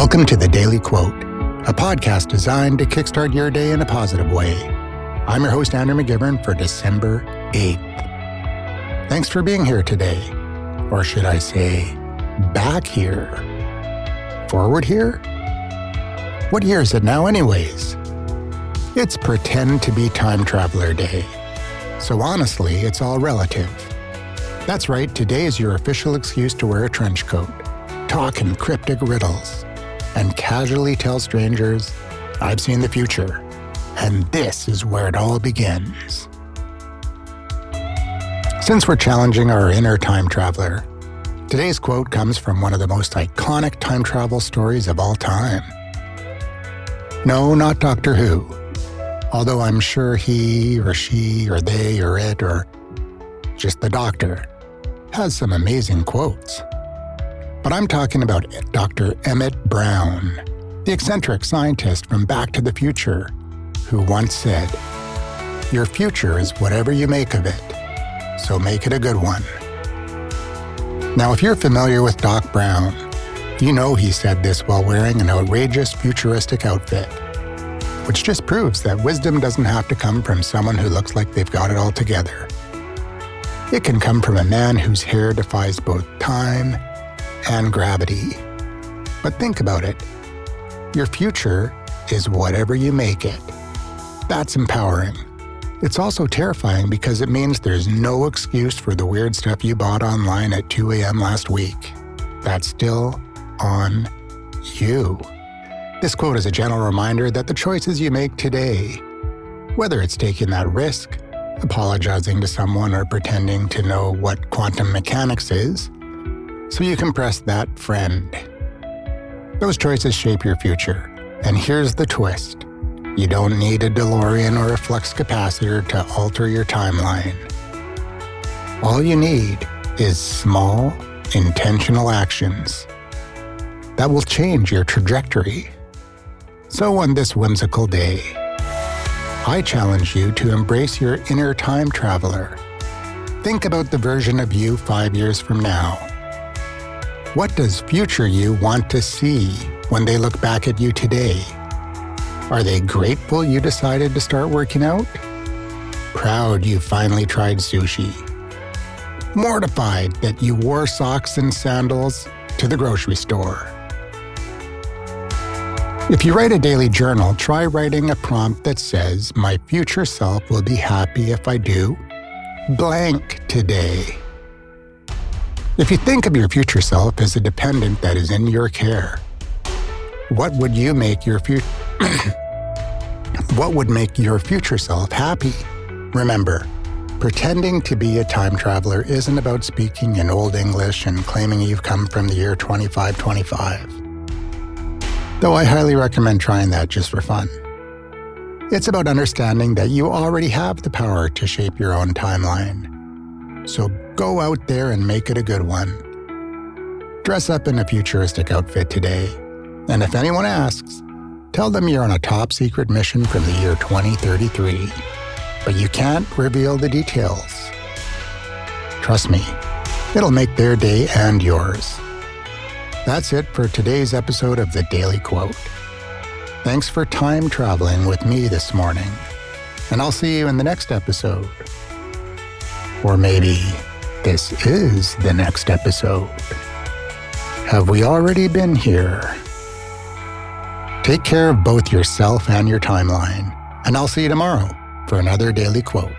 Welcome to the Daily Quote, a podcast designed to kickstart your day in a positive way. I'm your host, Andrew McGivern, for December 8th. Thanks for being here today. Or should I say, back here? Forward here? What year is it now anyways? It's Pretend to be Time Traveler Day. So honestly, it's all relative. That's right, today is your official excuse to wear a trench coat, talk in cryptic riddles, and casually tell strangers, I've seen the future, and this is where it all begins. Since we're challenging our inner time traveler, today's quote comes from one of the most iconic time travel stories of all time. No, not Doctor Who, although I'm sure he or she or they or it or just the Doctor has some amazing quotes. But I'm talking about Dr. Emmet Brown, the eccentric scientist from Back to the Future, who once said, "Your future is whatever you make of it, so make it a good one." Now, if you're familiar with Doc Brown, you know he said this while wearing an outrageous futuristic outfit, which just proves that wisdom doesn't have to come from someone who looks like they've got it all together. It can come from a man whose hair defies both time and gravity. But think about it. Your future is whatever you make it. That's empowering. It's also terrifying because it means there's no excuse for the weird stuff you bought online at 2 a.m. last week. That's still on you. This quote is a gentle reminder that the choices you make today, whether it's taking that risk, apologizing to someone, or pretending to know what quantum mechanics is, so you can press that friend. Those choices shape your future. And here's the twist. You don't need a DeLorean or a flux capacitor to alter your timeline. All you need is small, intentional actions that will change your trajectory. So on this whimsical day, I challenge you to embrace your inner time traveler. Think about the version of you 5 years from now. What does future you want to see when they look back at you today? Are they grateful you decided to start working out? Proud you finally tried sushi? Mortified that you wore socks and sandals to the grocery store? If you write a daily journal, try writing a prompt that says, "My future self will be happy if I do blank today." If you think of your future self as a dependent that is in your care, what would make your future self happy? Remember, pretending to be a time traveler isn't about speaking in Old English and claiming you've come from the year 2525. Though I highly recommend trying that just for fun. It's about understanding that you already have the power to shape your own timeline. So go out there and make it a good one. Dress up in a futuristic outfit today. And if anyone asks, tell them you're on a top secret mission from the year 2033. But you can't reveal the details. Trust me, it'll make their day and yours. That's it for today's episode of the Daily Quote. Thanks for time traveling with me this morning. And I'll see you in the next episode. Or maybe this is the next episode. Have we already been here? Take care of both yourself and your timeline, and I'll see you tomorrow for another Daily Quote.